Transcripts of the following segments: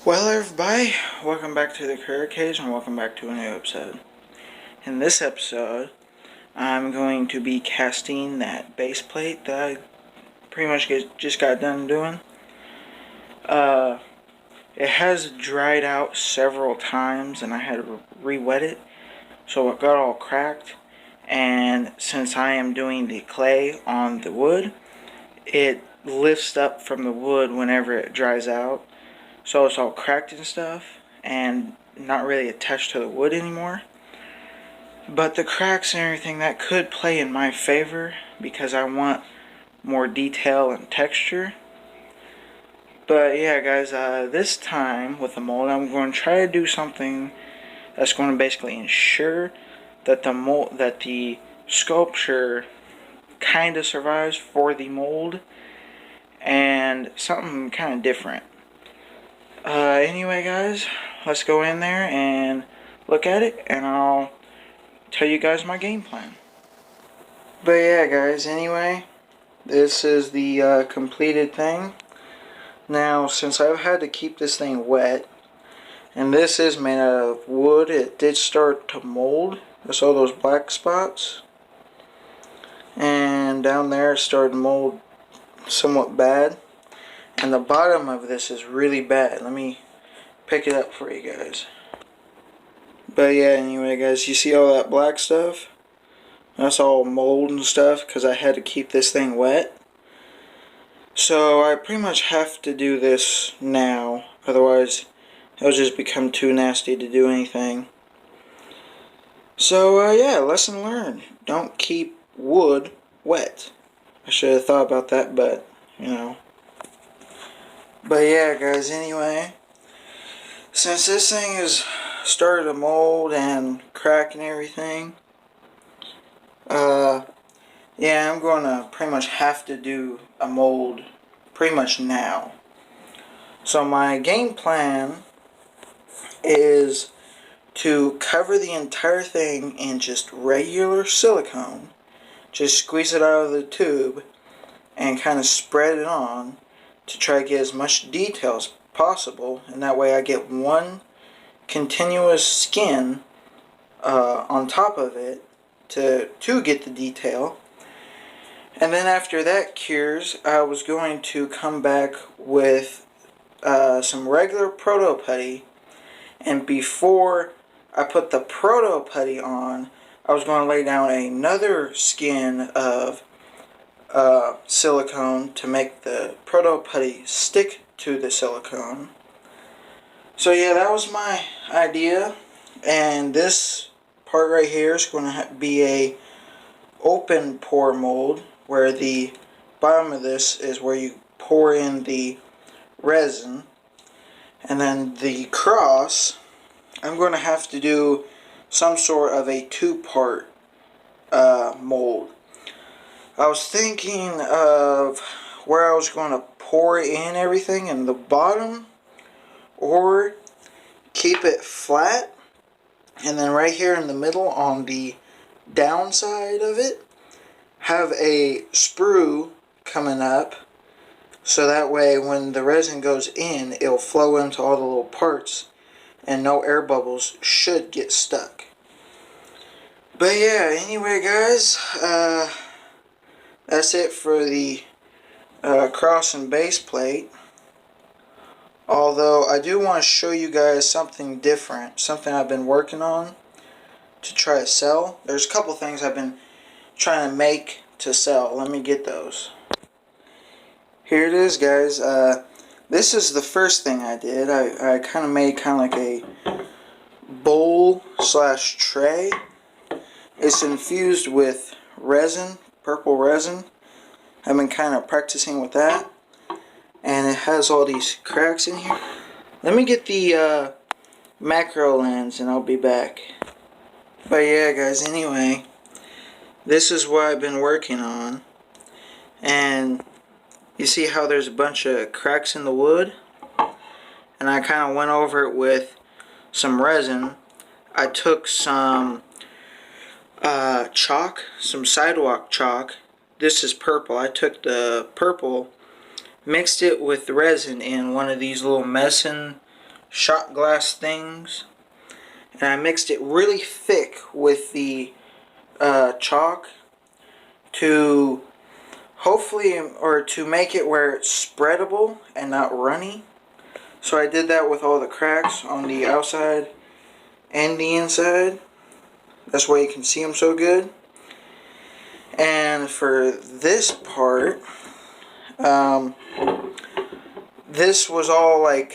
Well, everybody, welcome back to the Career Cage and welcome back to a new episode. In this episode, I'm going to be casting that base plate that I pretty much just got done doing. It has dried out several times and I had to re-wet it, so it got all cracked. And since I am doing the clay on the wood, it lifts up from the wood whenever it dries out. So it's all cracked and stuff and not really attached to the wood anymore. But the cracks and everything, that could play in my favor because I want more detail and texture. But yeah, guys, this time with the mold, I'm going to try to do something that's going to basically ensure that the sculpture kind of survives for the mold, and something kind of different. Anyway, guys, let's go in there and look at it, and I'll tell you guys my game plan. But yeah, guys, anyway, this is the completed thing. Now, since I've had to keep this thing wet, and this is made out of wood, it did start to mold. I saw those black spots. And down there it started to mold somewhat bad. And the bottom of this is really bad. Let me pick it up for you guys. But yeah, anyway, guys, you see all that black stuff? That's all mold and stuff because I had to keep this thing wet. So I pretty much have to do this now, otherwise it'll just become too nasty to do anything. So yeah, lesson learned. Don't keep wood wet. I should have thought about that, but you know. But yeah, guys, anyway, since this thing is started to mold and crack and everything, yeah, I'm going to pretty much have to do a mold pretty much now. So my game plan is to cover the entire thing in just regular silicone, just squeeze it out of the tube and kind of spread it on to try to get as much detail as possible, and that way I get one continuous skin on top of it to get the detail. And then after that cures, I was going to come back with some regular proto putty, and before I put the proto putty on, I was going to lay down another skin of silicone to make the proto putty stick to the silicone. So yeah, that was my idea, and this part right here is going to be a open pour mold, where the bottom of this is where you pour in the resin, and then the cross I'm going to have to do some sort of a two-part mold. I was thinking of where I was going to pour in everything in the bottom, or keep it flat, and then right here in the middle on the downside of it have a sprue coming up, so that way when the resin goes in, it'll flow into all the little parts and no air bubbles should get stuck. But yeah, anyway, guys, that's it for the cross and base plate. Although I do want to show you guys something different, something I've been working on to try to sell. There's a couple things I've been trying to make to sell. Let me get those. Here it is, guys. This is the first thing I did. I kind of made kind of like a bowl slash tray. It's infused with resin, purple resin. I've been kind of practicing with that, and it has all these cracks in here. Let me get the macro lens and I'll be back. But yeah, guys, anyway, this is what I've been working on, and you see how there's a bunch of cracks in the wood, and I kind of went over it with some resin. I took some chalk, some sidewalk chalk. This is purple. I took the purple, mixed it with the resin in one of these little medicine shot glass things, and I mixed it really thick with the chalk to hopefully, or to make it where it's spreadable and not runny. So I did that with all the cracks on the outside and the inside. That's why you can see them so good. And for this part, this was all like,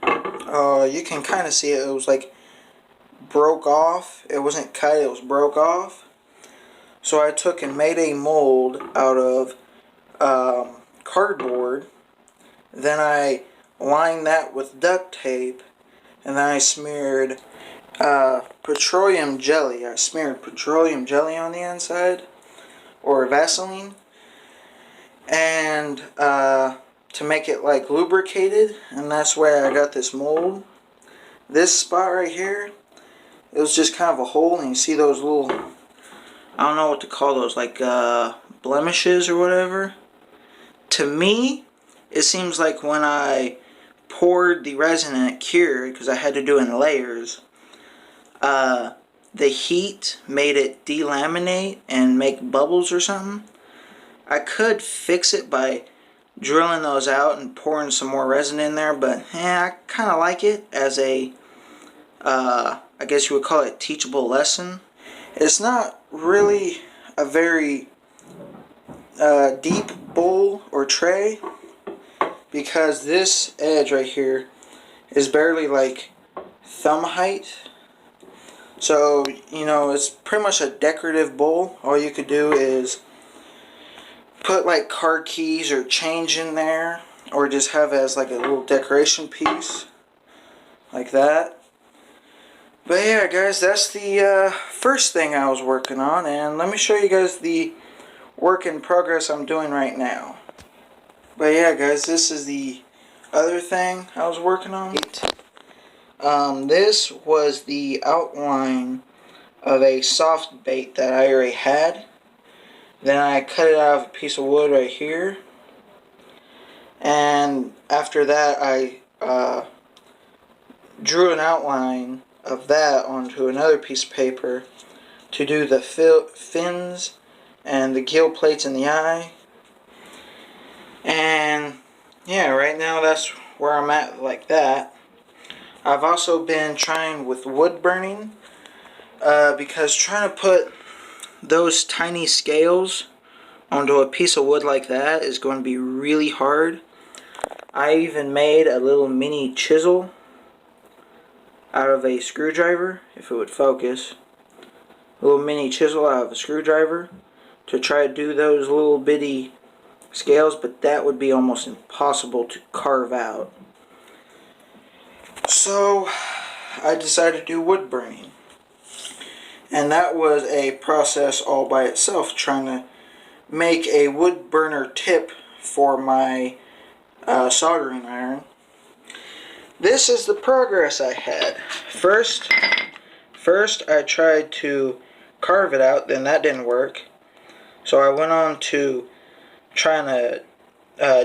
you can kind of see it. It was like broke off. It wasn't cut, it was broke off. So I took and made a mold out of cardboard. Then I lined that with duct tape, and then I smeared petroleum jelly. I smeared petroleum jelly on the inside, or Vaseline, and to make it like lubricated, and that's where I got this mold. This spot right here, it was just kind of a hole, and you see those little, I don't know what to call those, like blemishes or whatever. To me, it seems like when I poured the resin and it cured, because I had to do it in layers, the heat made it delaminate and make bubbles or something. I could fix it by drilling those out and pouring some more resin in there, but I kind of like it as a, I guess you would call it teachable lesson. It's not really a very deep bowl or tray, because this edge right here is barely like thumb height. So, you know, it's pretty much a decorative bowl. All you could do is put like car keys or change in there, or just have it as like a little decoration piece like that. But yeah, guys, that's the first thing I was working on, and let me show you guys the work in progress I'm doing right now. But yeah, guys, this is the other thing I was working on. This was the outline of a soft bait that I already had. Then I cut it out of a piece of wood right here. And after that, I drew an outline of that onto another piece of paper to do the fins and the gill plates in the eye. And yeah, right now that's where I'm at like that. I've also been trying with wood burning, because trying to put those tiny scales onto a piece of wood like that is going to be really hard. I even made a little mini chisel out of a screwdriver, if it would focus. A little mini chisel out of a screwdriver to try to do those little bitty scales, but that would be almost impossible to carve out. So I decided to do wood burning, and that was a process all by itself, trying to make a wood burner tip for my soldering iron. This is the progress I had. First I tried to carve it out, then that didn't work, so I went on to trying to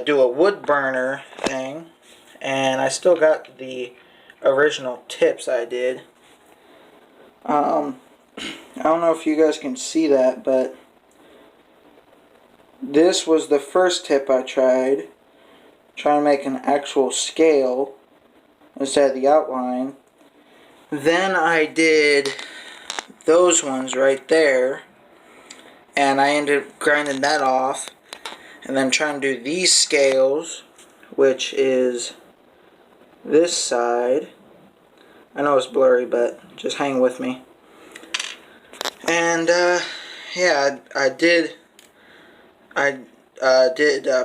do a wood burner thing, and I still got the original tips I did. I don't know if you guys can see that, but this was the first tip I tried, trying to make an actual scale instead of the outline. Then I did those ones right there, and I ended up grinding that off, and then trying to do these scales, which is this side. I know it's blurry, but just hang with me. And yeah, I did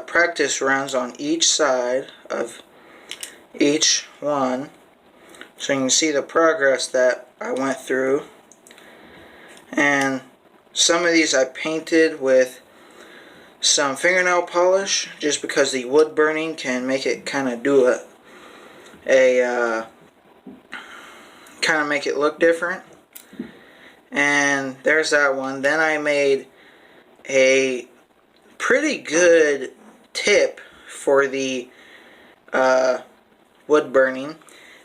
practice runs on each side of each one, so you can see the progress that I went through. And some of these I painted with some fingernail polish, just because the wood burning can make it kind of do kind of make it look different. And there's that one. Then I made a pretty good tip for the wood burning,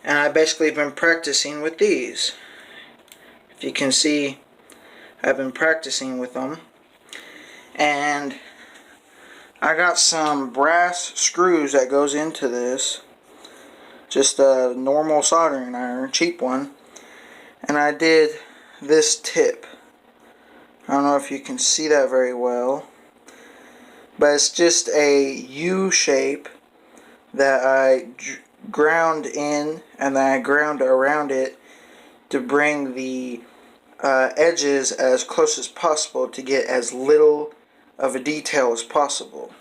And I basically been practicing with these. If you can see, I've been practicing with them. And I got some brass screws that goes into this. Just a normal soldering iron, cheap one. And I did this tip. I don't know if you can see that very well. But it's just a U shape that I ground in and then I ground around it to bring the edges as close as possible to get as little of a detail as possible.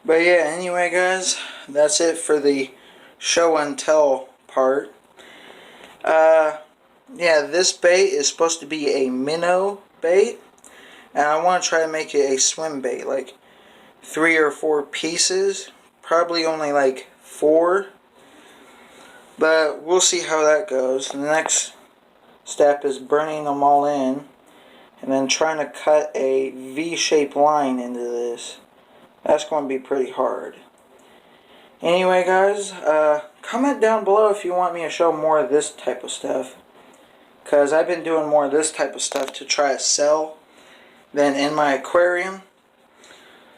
But yeah, anyway guys, that's it for the show and tell part. Yeah, this bait is supposed to be a minnow bait, and I want to try to make it a swim bait, like 3 or 4 pieces, probably only like 4, but we'll see how that goes. The next step is burning them all in and then trying to cut a V-shaped line into this. That's going to be pretty hard. Anyway guys, comment down below if you want me to show more of this type of stuff, because I've been doing more of this type of stuff to try to sell than in my aquarium.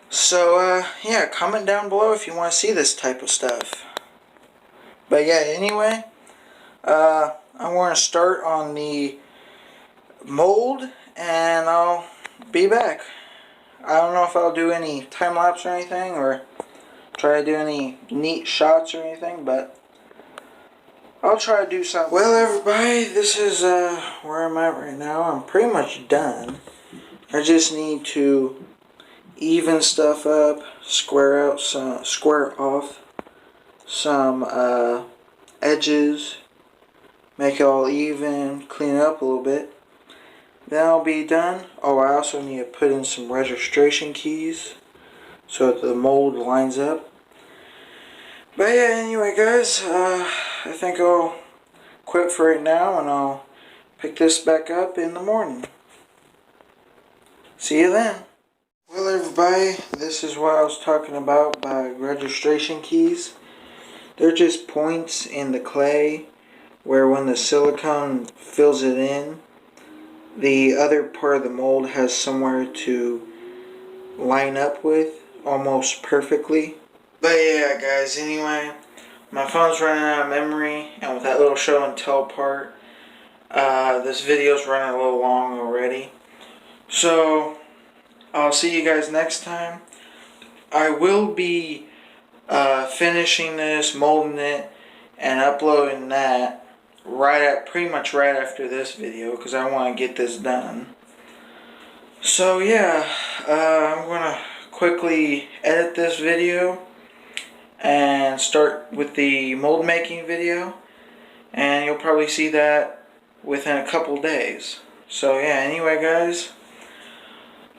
So yeah, comment down below if you want to see this type of stuff. But yeah, anyway, I'm going to start on the mold and I'll be back. I don't know if I'll do any time lapse or anything, or try to do any neat shots or anything, but I'll try to do something. Well everybody, this is where I'm at right now. I'm pretty much done. I just need to even stuff up, square off some edges, make it all even, clean it up a little bit. Then I'll be done. Oh, I also need to put in some registration keys so that the mold lines up. But yeah, anyway guys, I think I'll quit for right now and I'll pick this back up in the morning. See you then. Well everybody, this is what I was talking about by registration keys. They're just points in the clay where when the silicone fills it in, the other part of the mold has somewhere to line up with almost perfectly. But yeah guys, anyway, my phone's running out of memory, and with that little show and tell part, this video's running a little long already. So I'll see you guys next time. I will be finishing this, molding it, and uploading that pretty much right after this video, because I want to get this done. So yeah, I'm gonna quickly edit this video and start with the mold making video, and you'll probably see that within a couple days. So yeah, anyway guys,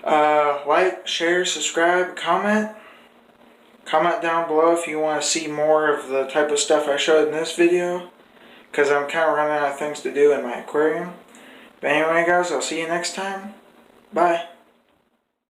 like, share, subscribe, comment down below if you want to see more of the type of stuff I showed in this video, because I'm kind of running out of things to do in my aquarium. But anyway guys, I'll see you next time. Bye.